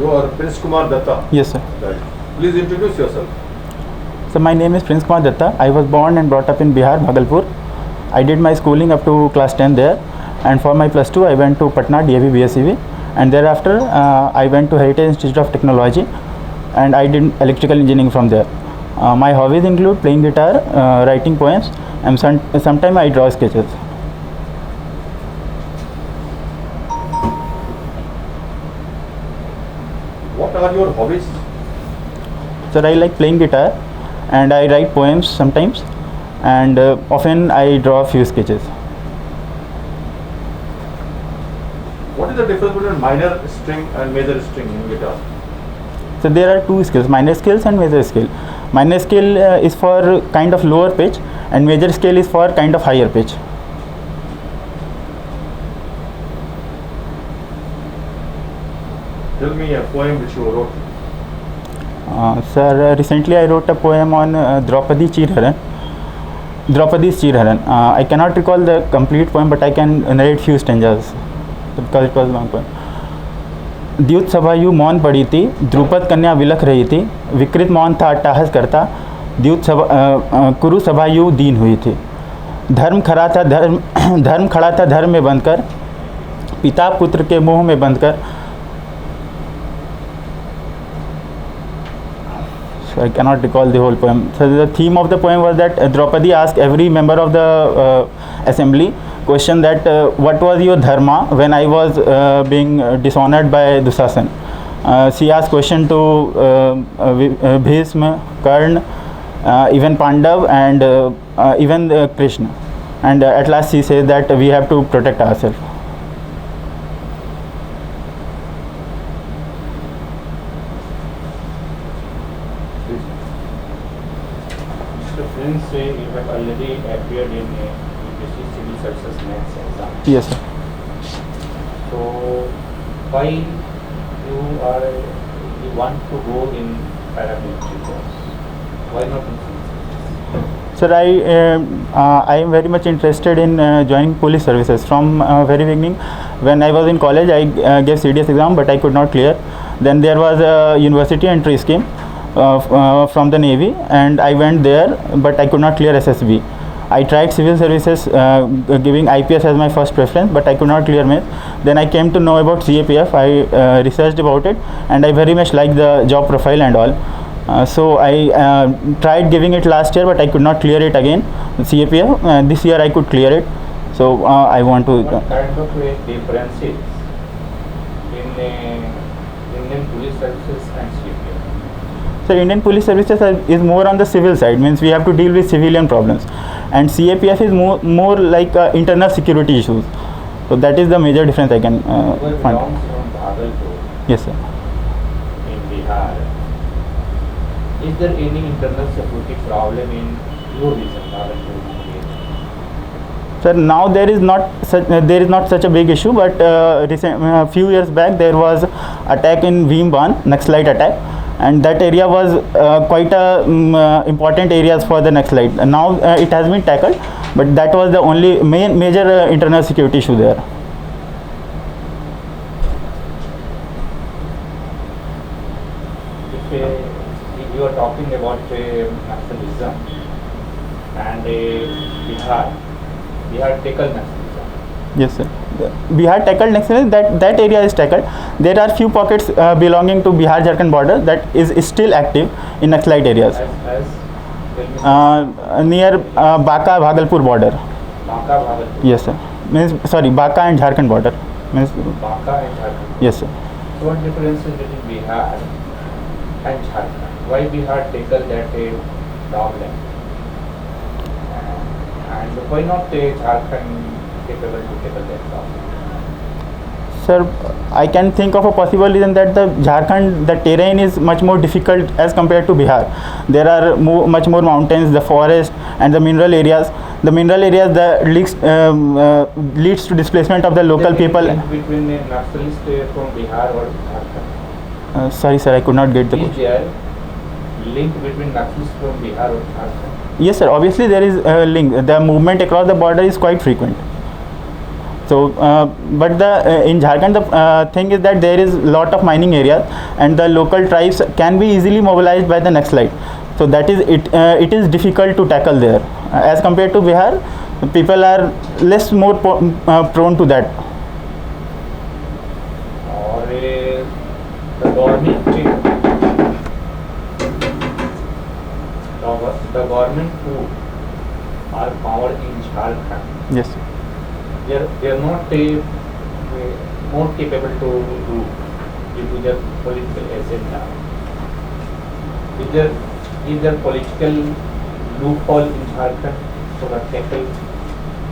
You are Prince Kumar Datta. Yes, sir. Right. Please introduce yourself. So my name is Prince Kumar Datta. I was born and brought up in Bihar, Bhagalpur. I did my schooling up to class 10 there, and for my plus 2 I went to Patna DAV BSCV, and thereafter I went to Heritage Institute of Technology, and I did electrical engineering from there. My hobbies include playing guitar, writing poems, and sometimes I draw sketches. What are your hobbies? So I like playing guitar, and I write poems sometimes, and often I draw a few sketches. What is the difference between minor string and major string in guitar? So there are two skills, minor skills and major skill. Minor skill is for kind of lower pitch, and major scale is for kind of higher pitch. Tell me a poem which you wrote. Sir, recently I wrote a poem on Draupadi's Chirharan. I cannot recall the complete poem, but I can narrate few stanzas because it was a long poem. द्युत सभायु मौन पड़ी थी, द्रुपद कन्या विलख रही थी, विकृत मौन था अट्टहास करता, द्युत कुरु सभायु दीन हुई थी। धर्म खड़ा था धर्म में बंधकर, पिता पुत्र के मोह में बंधकर। So I cannot recall the whole poem. So the theme of the poem was that Draupadi asked every member of the assembly question that what was your dharma when I was being dishonored by Dusasan. She asked question to Bhisma, Karna, even Pandav, and even Krishna. And at last she said that we have to protect ourselves. Mr. Prince, you have already appeared in UPSC Civil Services Maths exam. Yes, sir. So, why you want to go in paramilitary course? Why not in civil services? Sir, I am very much interested in joining police services. From very beginning, when I was in college, I gave CDS exam, but I could not clear. Then there was a university entry scheme from the Navy, and I went there, but I could not clear SSB. I tried civil services, giving IPS as my first preference, but I could not clear maths. Then I came to know about CAPF. I researched about it, and I very much liked the job profile and all. So I tried giving it last year, but I could not clear it again. CAPF. This year I could clear it. So I want to. What kind of differences in Indian police services and CAPF? So Indian police services is more on the civil side, means we have to deal with civilian problems, and CAPF is more like internal security issues. So that is the major difference I can find. Belongs from Bhagalpur Yes, sir. in Bihar. Is there any internal security problem in your region, Bhagalpur? Sir, now there is not such a big issue, but few years back there was attack in Bhimban, Naxalite attack, and that area was quite a important areas for the Naxalite. Now it has been tackled, but that was the only major internal security issue there. If you are talking about nationalism and Bihar tackled nationalism. Yes, sir. Bihar tackled nationalism. That area is tackled. There are few pockets belonging to Bihar-Jharkhand border that is still active in Naxalite areas. Near Baka Bhagalpur border. Baka Bhagalpur. Yes, sir. Means sorry, Baka and Jharkhand border. Means Baka and Jharkhand. yes, sir. So what difference is between Bihar and Jharkhand? Why Bihar tackled that problem? And why not Jharkhand capable to tackle that problem? Sir, I can think of a possible reason that the Jharkhand, the terrain is much more difficult as compared to Bihar. There are much more mountains, the forest, and the mineral areas. The mineral areas that leads to displacement of the local people. Between nationalists from Bihar or Jharkhand? Sorry, sir, I could not get the Is question. there link between nationalists from Bihar or Jharkhand? Yes, sir. Obviously, there is a link. The movement across the border is quite frequent. So, but in Jharkhand, the thing is that there is lot of mining areas, and the local tribes can be easily mobilized by the Naxalite. So that is it. It is difficult to tackle there, as compared to Bihar. People are more prone to that. और the government who are power in Jharkhand, Yes. they are not more capable to do due to their political agenda. Is there political loophole in Jharkhand to tackle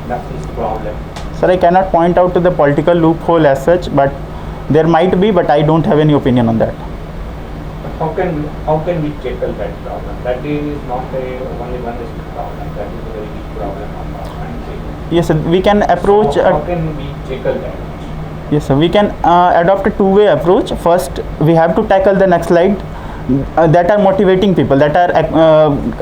this problem? Sir, I cannot point out to the political loophole as such, but there might be, but I don't have any opinion on that. How can we tackle that problem? That is not only one problem. That is a very big problem of our country. Yes, sir, we can approach. So how can we tackle that? Yes, sir, we can adopt a two-way approach. First, we have to tackle the Naxalite that are motivating people, that are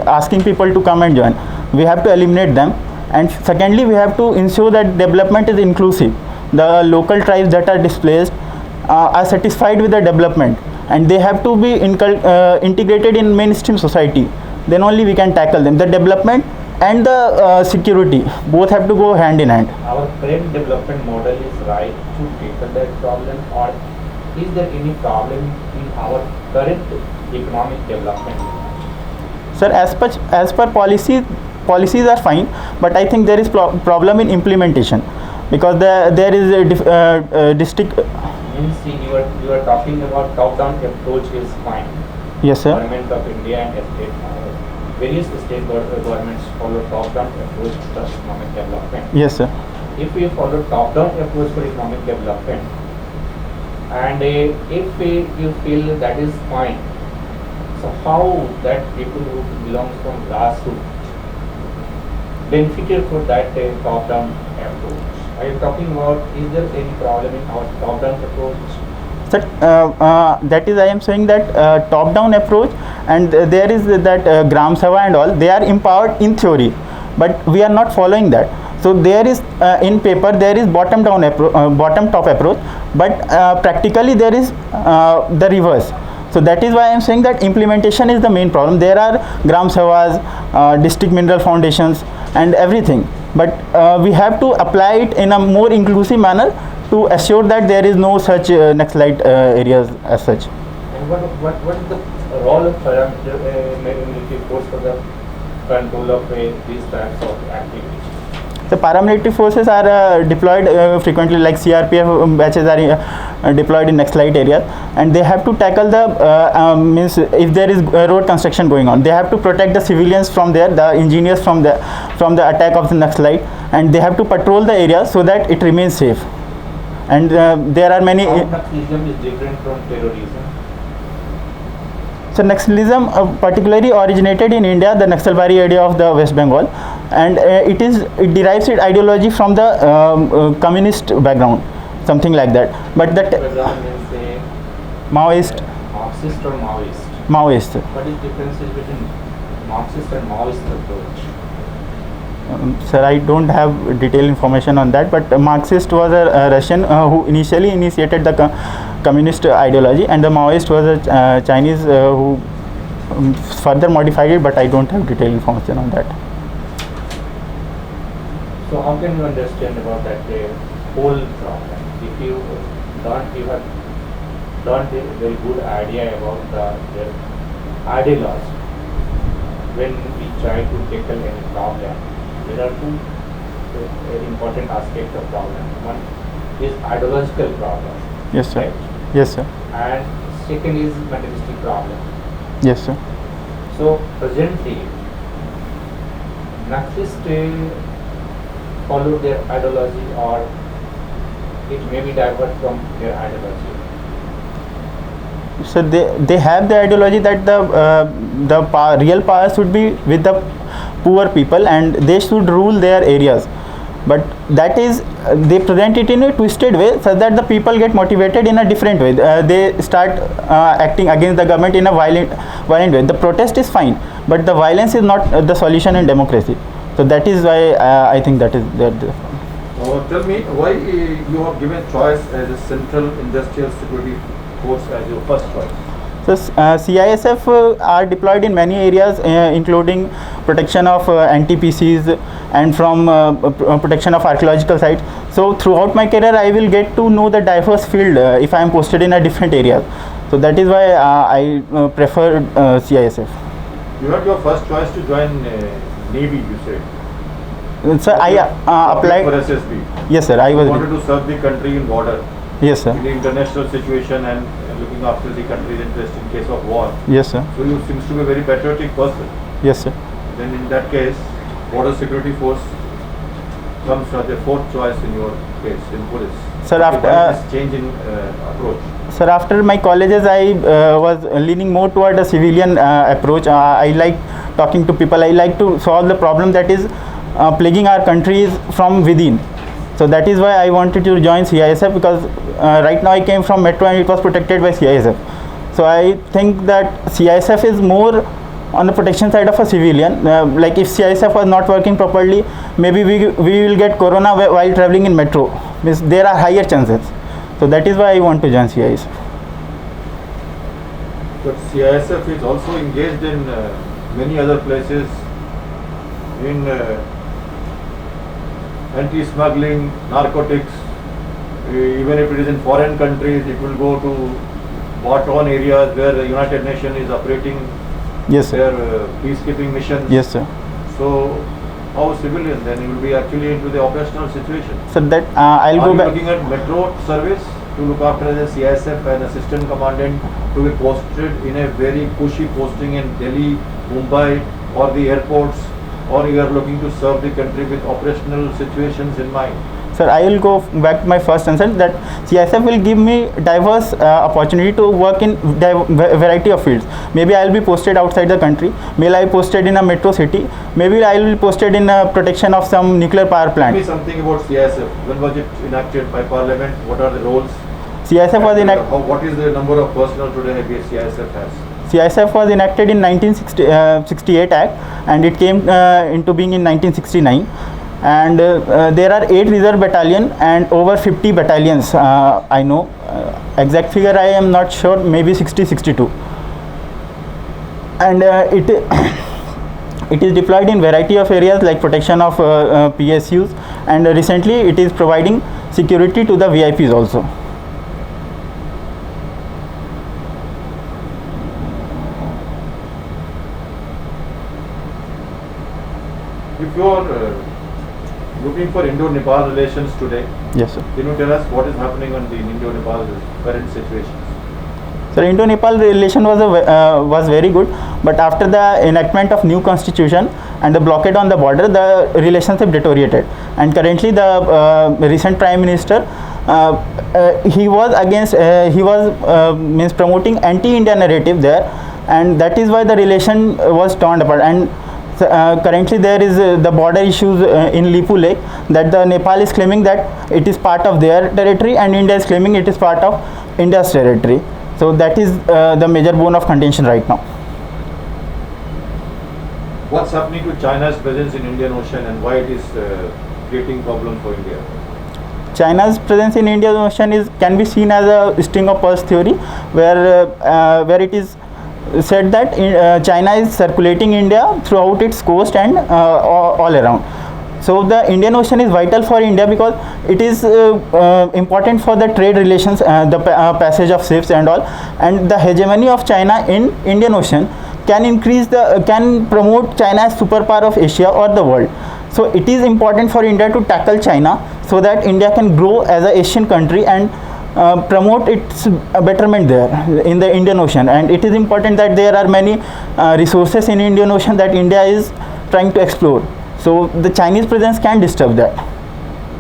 asking people to come and join. We have to eliminate them. And secondly, we have to ensure that development is inclusive. The local tribes that are displaced are satisfied with the development, and they have to be integrated in mainstream society. Then only we can tackle them. The development and the security both have to go hand in hand. Our current development model is right to tackle that problem, or is there any problem in our current economic development? Sir, as per policies are fine, but I think there is problem in implementation, because there is a district. Means you are talking about top-down approach is fine. Yes, sir. Government of India and various state governments follow top-down approach for economic development. Yes, sir. If we follow top-down approach for economic development, and if you feel that is fine, so how that people who belongs from grassroots benefited for that top-down approach? Are you talking about, is there any problem in our top-down approach? Sir, that is, I am saying that top-down approach, and there is that Gram Sabha and all, they are empowered in theory, but we are not following that. So there is in paper there is bottom-top approach, but practically there is the reverse. So that is why I am saying that implementation is the main problem. There are Gram Sabhas, district mineral foundations, and everything, but we have to apply it in a more inclusive manner to assure that there is no such Naxalite areas as such. And what is the role of military force for the control of these types of activities? The paramilitary forces are deployed frequently, like CRPF batches are deployed in Naxalite areas, and they have to tackle the means if there is road construction going on, they have to protect the civilians from there, the engineers from the attack of the Naxalite, and they have to patrol the area so that it remains safe. And there are many. How Naxalism is different from terrorism? So Naxalism particularly originated in India, the Naxalbari area of the West Bengal, and it derives its ideology from the communist background, something like that. But that Background means Maoist. Marxist or Maoist? Maoist. What is the difference between Marxist and Maoist approach? Sir, I don't have detailed information on that, but Marxist was a Russian who initially initiated the communist ideology, and the Maoist was a Chinese who further modified it, but I don't have detailed information on that. So how can you understand about that whole problem? If you have a very good idea about their ideology, when we try to tackle any problem, there are two important aspects of problem. One is ideological problem. Yes, sir. Right? Yes, sir. And second is materialistic problem. Yes, sir. So presently, Naxalists follow their ideology, or it may be divert from their ideology. So they have the ideology that the real power should be with the poor people, and they should rule their areas. But that is, they present it in a twisted way, so that the people get motivated in a different way. They start acting against the government in a violent way. The protest is fine, but the violence is not the solution in democracy. So that is why I think that is that. Tell me why you have given choice as a Central Industrial Security Force as your first choice. So CISF are deployed in many areas, including protection of NTPCs and from protection of archaeological sites. So throughout my career, I will get to know the diverse field if I am posted in a different area. So that is why I prefer CISF. You had your first choice to join Navy, you said. Sir, I applied. For SSB. Yes, sir. I You was. wanted to serve the country in border, Yes, sir. in the international situation, and looking after the country's interest in case of war. Yes, sir. So you seems to be a very patriotic person. Yes, sir. Then in that case, Border Security Force comes as a fourth choice in your case in police. Sir, So after- why this change in approach? Sir, after my colleges, I was leaning more toward a civilian approach. I like talking to people. I like to solve the problem that is plaguing our countries from within. So that is why I wanted to join CISF, because right now I came from Metro and it was protected by CISF. So I think that CISF is more on the protection side of a civilian. Like if CISF was not working properly, maybe we will get corona while traveling in Metro. Means there are higher chances. So that is why I want to join CISF. But CISF is also engaged in many other places in anti-smuggling, narcotics. Even if it is in foreign countries, it will go to war-torn areas where the United Nations is operating Yes, sir. their peacekeeping missions. Yes, sir. So, how civilian then? You will be actually into the operational situation. So that I'll Are go you back. looking at metro service to look after as a CISF and assistant commandant to be posted in a very cushy posting in Delhi, Mumbai or the airports, or you are looking to serve the country with operational situations in mind? Sir, I will go back to my first answer that CISF will give me diverse opportunity to work in variety of fields. Maybe I will be posted outside the country. Maybe I will be posted in a metro city. Maybe I will be posted in protection of some nuclear power Tell me plant. something about CISF. When was it enacted by Parliament? What are the roles? CISF was And, enacted. what is the number of personnel today CISF has? CISF was enacted in 1968 Act, and it came into being in 1969. And there are 8 reserve battalion and over 50 battalions. I know exact figure I am not sure. Maybe 60, 62. And it it is deployed in variety of areas like protection of PSUs, and recently it is providing security to the VIPs also. If you are looking for Indo-Nepal relations today, Yes, sir. can you tell us what is happening on the Indo-Nepal current situation? So Indo-Nepal relation was very good, but after the enactment of new constitution and the blockade on the border, the relationship deteriorated. And currently, the recent Prime Minister he was against means promoting anti-India narrative there, and that is why the relation was torn apart. And currently there is the border issues in Lipu Lake, that the Nepal is claiming that it is part of their territory and India is claiming it is part of India's territory. So that is the major bone of contention right now. What's happening to China's presence in Indian Ocean and why it is creating problems for India? China's presence in Indian Ocean can be seen as a string of pearls theory, where it is said that China is circulating India throughout its coast and all around. So the Indian Ocean is vital for India because it is important for the trade relations, the passage of ships and all, and the hegemony of China in Indian Ocean can promote China as superpower of Asia or the world. So it is important for India to tackle China so that India can grow as an Asian country and promote its betterment there in the Indian Ocean. And it is important that there are many resources in Indian Ocean that India is trying to explore. So the Chinese presence can disturb that.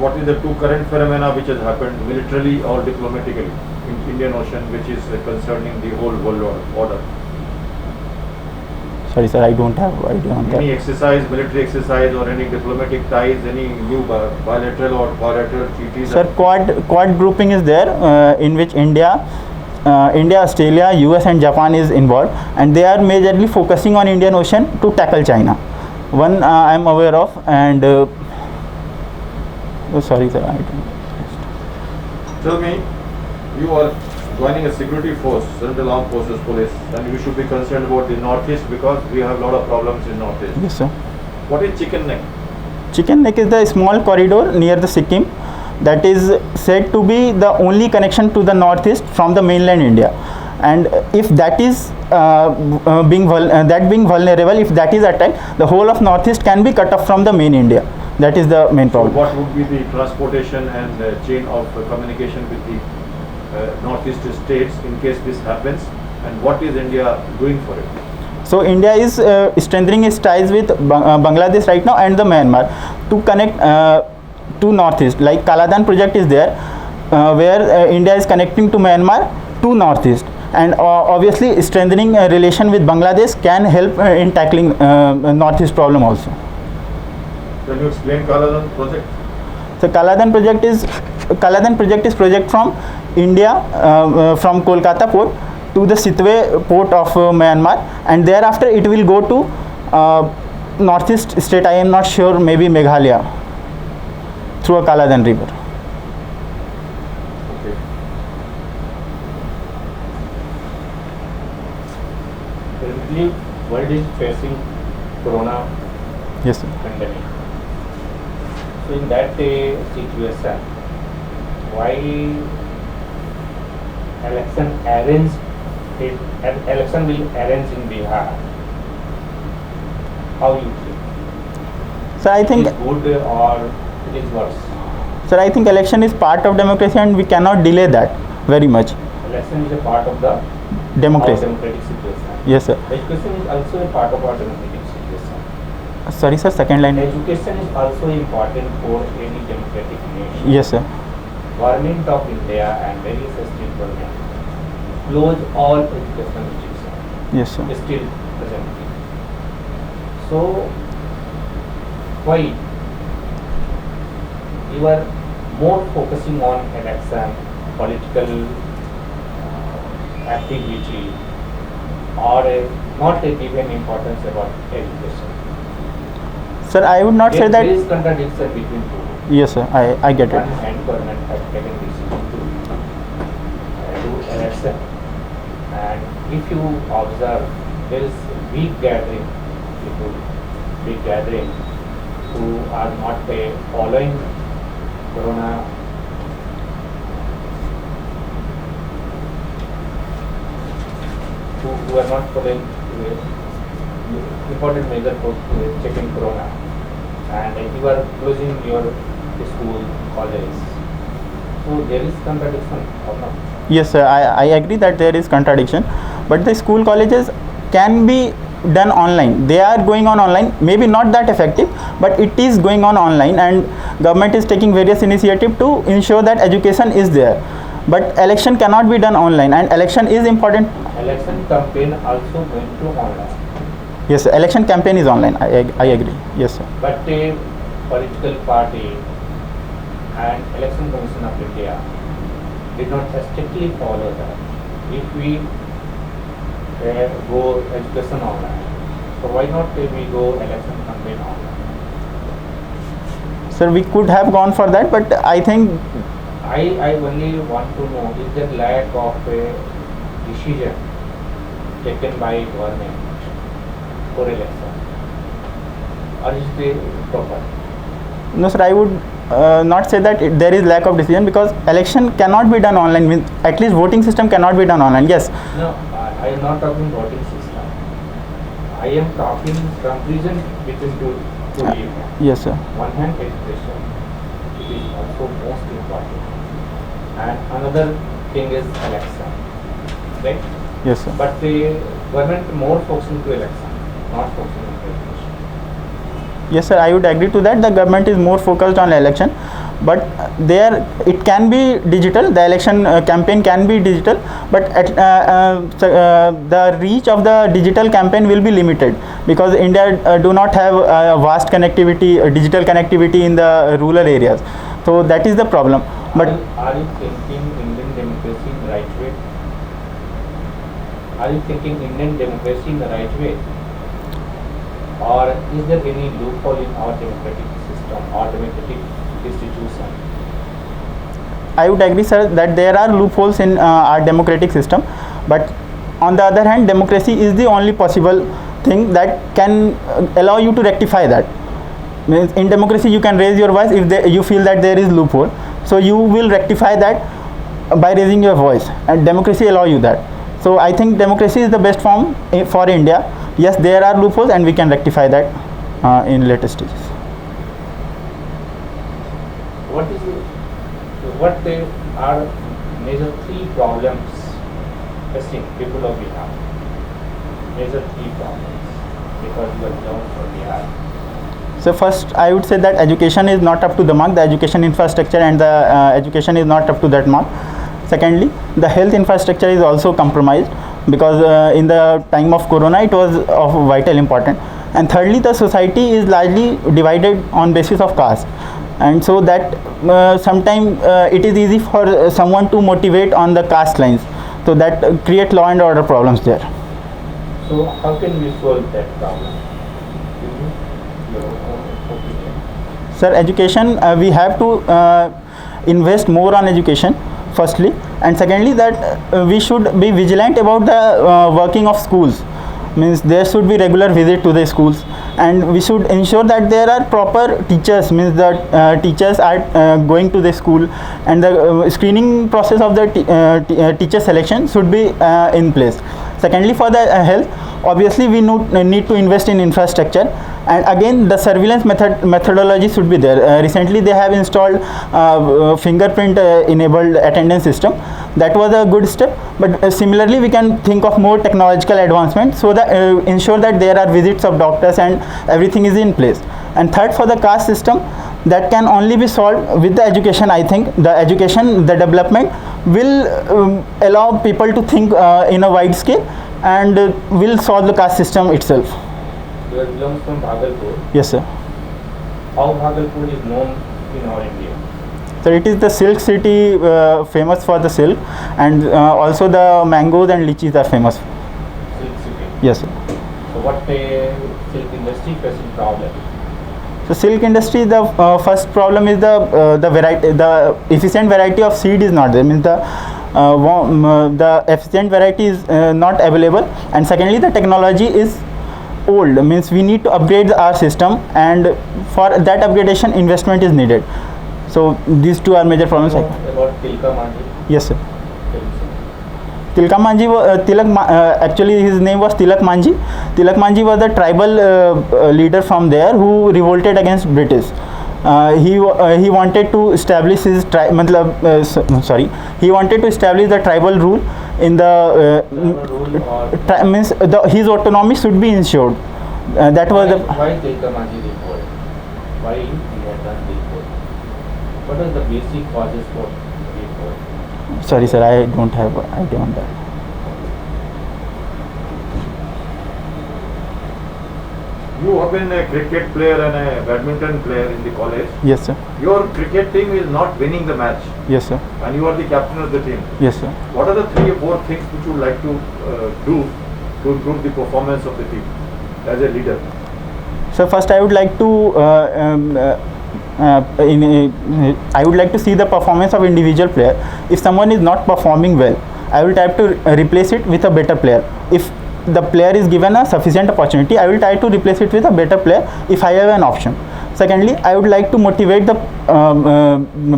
What is the two current phenomena which has happened militarily or diplomatically in Indian Ocean which is concerning the whole world order? Sorry, sir, I don't have idea on Any that. exercise, military exercise or any diplomatic ties, any new bilateral or quadrilateral treaties? Sir, quad grouping is there in which India, Australia, US and Japan is involved, and they are majorly focusing on Indian Ocean to tackle China. One I am aware of, and Oh, sorry, sir. I don't. Tell me, you are joining a security force, Central Armed Forces Police, and you should be concerned about the Northeast because we have a lot of problems in Northeast. Yes, sir. What is Chicken Neck? Chicken Neck is the small corridor near the Sikkim that is said to be the only connection to the northeast from the mainland India. And if that is being vulnerable, if that is attacked, the whole of northeast can be cut off from the main India. That is the main So problem. what would be the transportation and chain of communication with the Northeast states in case this happens, and what is India doing for it? So India is strengthening its ties with Bangladesh right now and the Myanmar to connect to northeast. Like Kaladan project is there, where India is connecting to Myanmar to northeast, and obviously strengthening a relation with Bangladesh can help in tackling northeast problem also. Can you explain Kaladan project? So Kaladan project is project from India, from Kolkata port to the Sitwe port of Myanmar, and thereafter it will go to northeast state. I am not sure, maybe Meghalaya, through a Kaladan river. Okay. Currently, world is facing corona Yes, sir. pandemic. So in that situation, why election will arrange in Bihar? How you think? So I think, It is good or it is worse? sir, I think election is part of democracy and we cannot delay that very much. Election is a part of the our Democracy. democratic situation. Yes, sir. Education is also a part of our democratic situation. Sorry, sir. Second line. Education is also important for any democratic nation. Yes, sir. Government of India and various state governments close all educational institutions Yes, sir. still presently. So why you are more focusing on election, political activity, or not given importance about education? Sir, I would not say There that. is contradiction between two. Yes, sir. I get One it. hand government has taken decision to do election, and if you observe, there is big gathering, people, big gathering who are not following corona who are not following important measure for checking corona, and you are closing your school, college. So there is contradiction or not? Yes, sir. I agree that there is contradiction, but the school colleges can be done online. They are going on online. Maybe not that effective, but it is going on online, and government is taking various initiative to ensure that education is there. But election cannot be done online, and election is important. Election campaign also going to online, Yes, sir. Election campaign is online. I agree. Yes, sir. but a political party and Election Commission of India did not strictly follow that. If we go education online, so why not we go election campaign online? Sir, we could have gone for that, but I think I only want to know, is there lack of a decision taken by government for election, or is it proper? no, sir. I would not say that there is lack of decision, because election cannot be done online. Means at least voting system cannot be done online. Yes. No, I am not talking voting system. I am talking comparison between two events. Yes, sir. One hand education, it is also most important, and another thing is election, right? Yes, sir. But the government more focusing to election, not focusing on education. Yes, sir. I would agree to that. The government is more focused on election, but there it can be digital. The election campaign can be digital, but the reach of the digital campaign will be limited, because India do not have vast connectivity, digital connectivity in the rural areas. So that is the problem. But Are you thinking Indian democracy in the right way? Are you thinking Indian democracy in the right way? Or is there any loophole in our democratic system? system or democratic institution. I would agree, sir, that there are loopholes in our democratic system, but on the other hand, democracy is the only possible thing that can allow you to rectify that. Means in democracy, you can raise your voice if you feel that there is loophole, so you will rectify that by raising your voice, and democracy allow you that. So I think democracy is the best form for India. Yes, there are loopholes, and we can rectify that in later stages. What they are major three problems facing people of Bihar? Major three problems because you are belong from Bihar. So first, I would say that education is not up to the mark. The education infrastructure and the education is not up to that mark. Secondly, the health infrastructure is also compromised because in the time of Corona, it was of vital importance. And thirdly, the society is largely divided on basis of caste, and so that sometimes it is easy for someone to motivate on the caste lines. So that create law and order problems there. So how can we solve that problem? Your own opinion. Sir, education, we have to invest more on education, firstly, and secondly that we should be vigilant about the working of schools. Means there should be regular visit to the schools, and we should ensure that there are proper teachers. Means that teachers are going to the school, and the screening process of the teacher selection should be in place. Secondly, for the health, obviously we need to invest in infrastructure, and again the surveillance methodology should be there. Recently they have installed fingerprint enabled attendance system. That was a good step, but similarly we can think of more technological advancement so that ensure that there are visits of doctors and everything is in place. And third, for the caste system, that can only be solved with the education. I think the education, the development will allow people to think in a wide scale, and will solve the caste system itself. You belong from Bhagalpur. Yes, sir. How Bhagalpur is known in our India? So it is the silk city, famous for the silk, and also the mangoes and lychees are famous. Silk city. Yes, sir. So what silk industry facing problem? So silk industry, the first problem is the variety, the efficient variety of seed is not there. Means the efficient variety is not available, and secondly the technology is old. Means we need to upgrade our system, and for that upgradation investment is needed. So these two are major problems. About Tilka Manji? Yes, sir. Tilak Manji, actually his name was Tilak Manji. Tilak Manji was the tribal leader from there who revolted against British. He wanted to establish his he wanted to establish the tribal rule in the means his autonomy should be ensured. That was why Tilka Manji revolt? Why he had done revolt? What are the basic causes for revolt? Sorry, sir, I don't have idea on that. You have been a cricket player and a badminton player in the college. Yes, sir. Your cricket team is not winning the match, Yes, sir. and you are the captain of the team. Yes, sir. What are the 3 or 4 things which you would like to do to improve the performance of the team as a leader? So first, I would like to I would like to see the performance of individual player. If someone is not performing well, I will try to replace it with a better player. If the player is given a sufficient opportunity, I will try to replace it with a better player if I have an option. Secondly, I would like to motivate the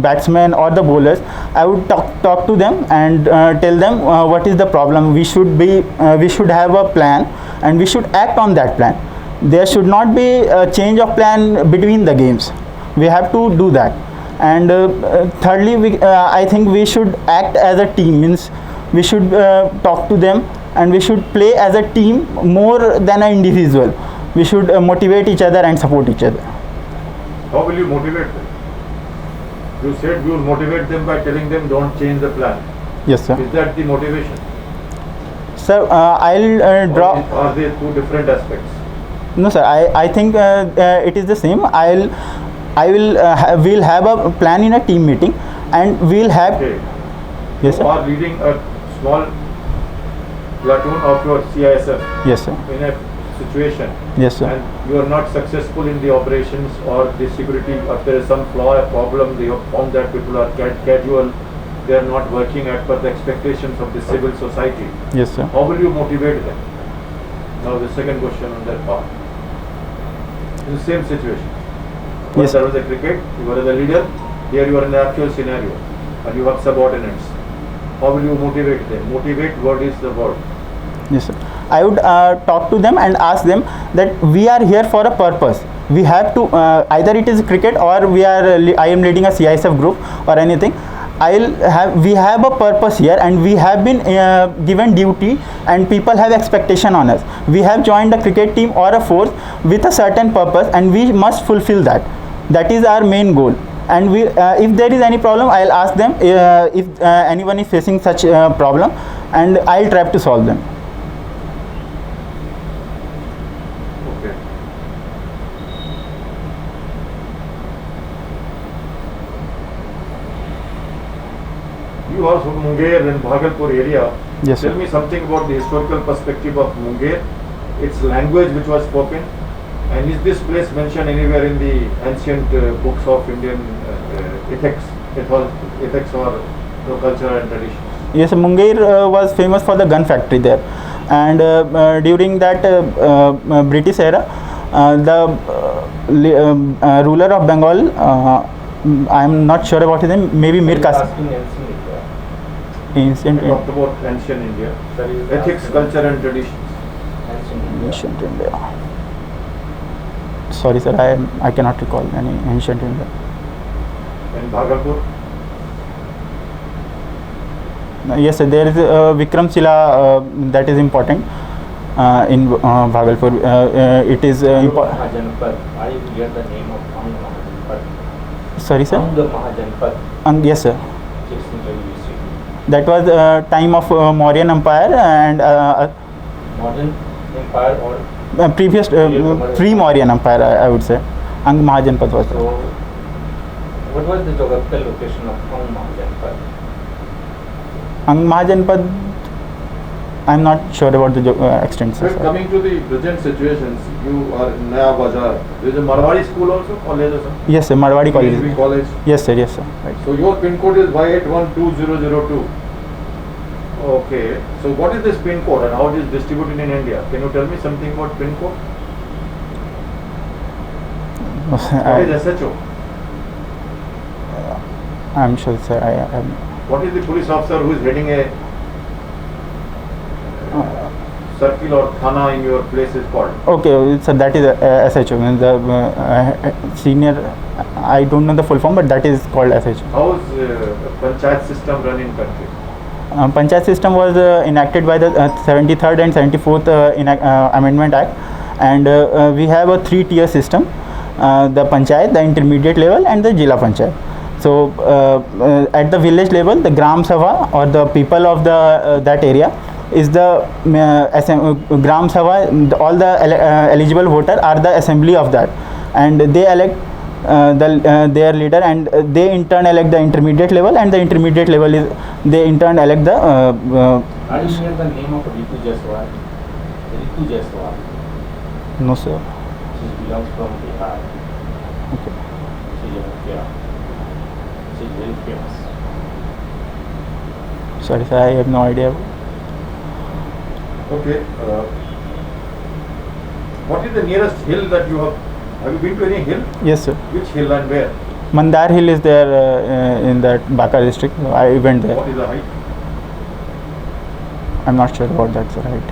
batsmen or the bowlers. I would talk to them and tell them what is the problem. We should have a plan, and we should act on that plan. There should not be a change of plan between the games. We have to do that. And thirdly, I think we should act as a team. Means we should talk to them, and we should play as a team more than an individual. We should motivate each other and support each other. How will you motivate them? You said you will motivate them by telling them don't change the plan. Yes, sir. Is that the motivation? Sir, I'll draw. Or are they 2 different aspects? No, sir. I think it is the same. We'll have a plan in a team meeting, and we'll have. Okay. Yes, You sir. are leading a small platoon of your CISF Yes, sir. in a situation, Yes, sir. and you are not successful in the operations or the security, if there is some flaw, a problem, they have found that people are casual, they are not working as per the expectations of the civil society. Yes, sir. How will you motivate them? Now the second question on that part. In the same situation. Once Yes. there was a cricket, you were the leader, here you are in the actual scenario, and you have subordinates. How will you motivate them? Motivate, what is the word? Yes, sir. I would talk to them and ask them that we are here for a purpose. We have to either it is cricket or I am leading a CISF group or anything. We have a purpose here, and we have been given duty, and people have expectation on us. We have joined a cricket team or a force with a certain purpose, and we must fulfill that. That is our main goal. And if there is any problem, I'll ask them if anyone is facing such a problem, and I'll try to solve them. Okay. You are from Munger and Bhagalpur area. Yes, Tell sir. me something about the historical perspective of Munger, its language which was spoken, and is this place mentioned anywhere in the ancient books of Indian ethics or culture and traditions? Yes, Munger was famous for the gun factory there, and during that British era, the ruler of Bengal, I am not sure about his name, maybe Mir Qasim. Asking ancient India. Ancient I talked about ancient India, Sir, is ethics, asking culture and traditions. ancient India. Ancient India. Sorry, sir, I cannot recall any ancient India. In Bhagalpur, Yes, sir, there is Vikramshila that is important in Bhagalpur. It is important. Mahajanpad. I hear the name of Ang Mahajanpad. Sorry, sir. Ang Mahajanpad. Yes, sir. It's in the university. That was time of Mauryan Empire and Modern empire or previous pre-Mauryan Empire, I would say. Ang Mahajanpad was there. so. What was the geographical location of Ang Mahajanpad? Ang Mahajanpad, I'm not sure about the extent, sir. well, coming to the present situations, you are in Naya Bazaar. There is a Marwari school also, college or something? Yes, sir. Marwadi PNB College. college. Yes, sir. Yes, sir. Right. So your pin code is Y812002. Okay. So what is this pin code and how it is distributed in India? Can you tell me something about pin code? What is SHO? I'm sure, sir. What is the police officer who is heading a circle or thana in your place is called? Okay, so that is SHO. The senior, I don't know the full form, but that is called SHO. How is panchayat system run in country? Panchayat system was enacted by the 73rd and 74th Amendment Act, and we have a three-tier system: the panchayat, the intermediate level, and the Jila Panchayat. So at the village level, the Gram Sabha or the people of the that area is the Gram Sabha. All the eligible voter are the assembly of that, and they elect their leader, and they in turn elect the intermediate level, and the intermediate level is they in turn elect the Are you hear the name of Ritu Jaiswal? Ritu Jaiswal. no, sir. She belongs from Bihar. Okay. She is a Mukhiya. She is very famous. Sorry, sir, I have no idea. Okay. What is the nearest hill that you have? Have you been to any hill? Yes, sir. Which hill and where? Mandar Hill is there in that Baka district. I went there. What is the height? I'm not sure about that, sir. Right?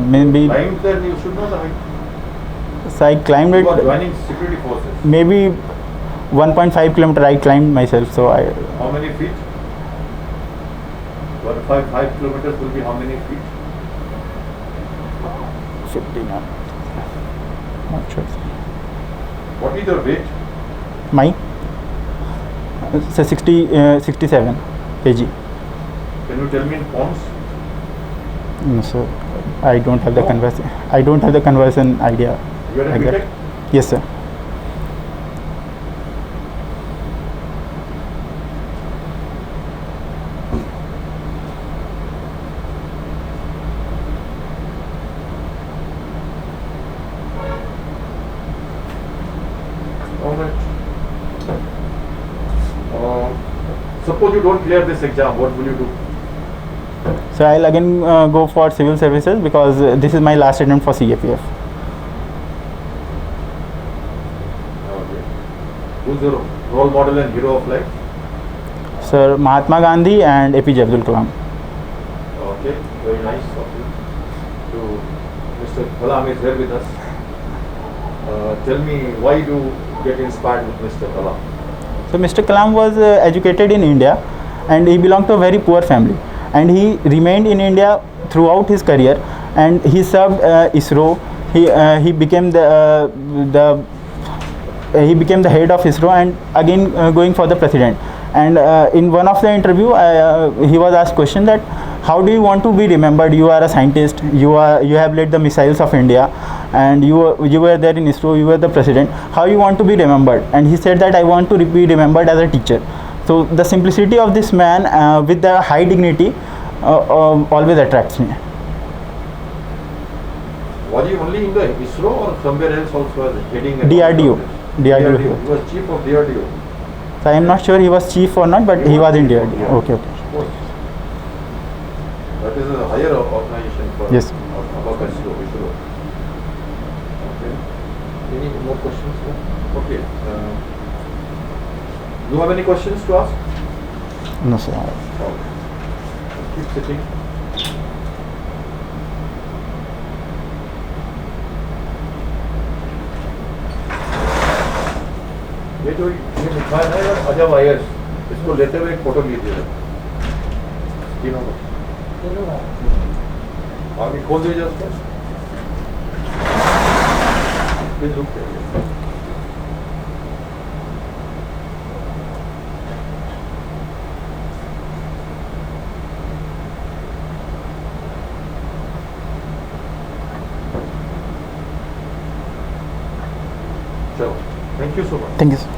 Maybe Climbed there, you should know the height. so I climbed You are it. joining security forces. Maybe 1.5 kilometer. I climbed myself. So I How many feet? 5 kilometers will be how many feet? 15. Not sure. What is your weight? My so 67 kg. Can you tell me in pounds? No, so I don't have the conversion idea. You are a like that. BTech? Yes, sir. Suppose you don't clear this exam, what will you do? So I'll again go for civil services because this is my last attempt for CAPF. Okay. Who's your role model and hero of life? Sir, Mahatma Gandhi and APJ Abdul Kalam. Okay, very nice of you. So, Mr. Kalam is here with us. Tell me, why you get inspired with Mr. Kalam? So Mr. Kalam was educated in India and he belonged to a very poor family, and he remained in India throughout his career, and he served ISRO. He became he became the head of ISRO, and again going for the president. And in one of the interview he was asked question that how do you want to be remembered? You are a scientist, you have led the missiles of India, and you were there in ISRO, you were the president. How you want to be remembered? And he said that I want to be remembered as a teacher. So the simplicity of this man with the high dignity always attracts me. Was he only in the ISRO or somewhere else also as heading? DRDO. DRDO. He was chief of DRDO. So I am not sure he was chief or not, but he was in DRDO. Yeah. Okay. Of course. That is a higher organization for Yes. above ISRO. Okay. Any more questions? Sir? Okay. You have any questions to ask? No, sir. Okay. Keep sitting. ये जो ये लिखा है ना अजब Aires, इसको लेते हुए एक फोटो लीजिए तीनों को। आगे खोल दीजिए उसको। प्लीज रुक जाइए। चलो, thank you so much. Thank you, sir.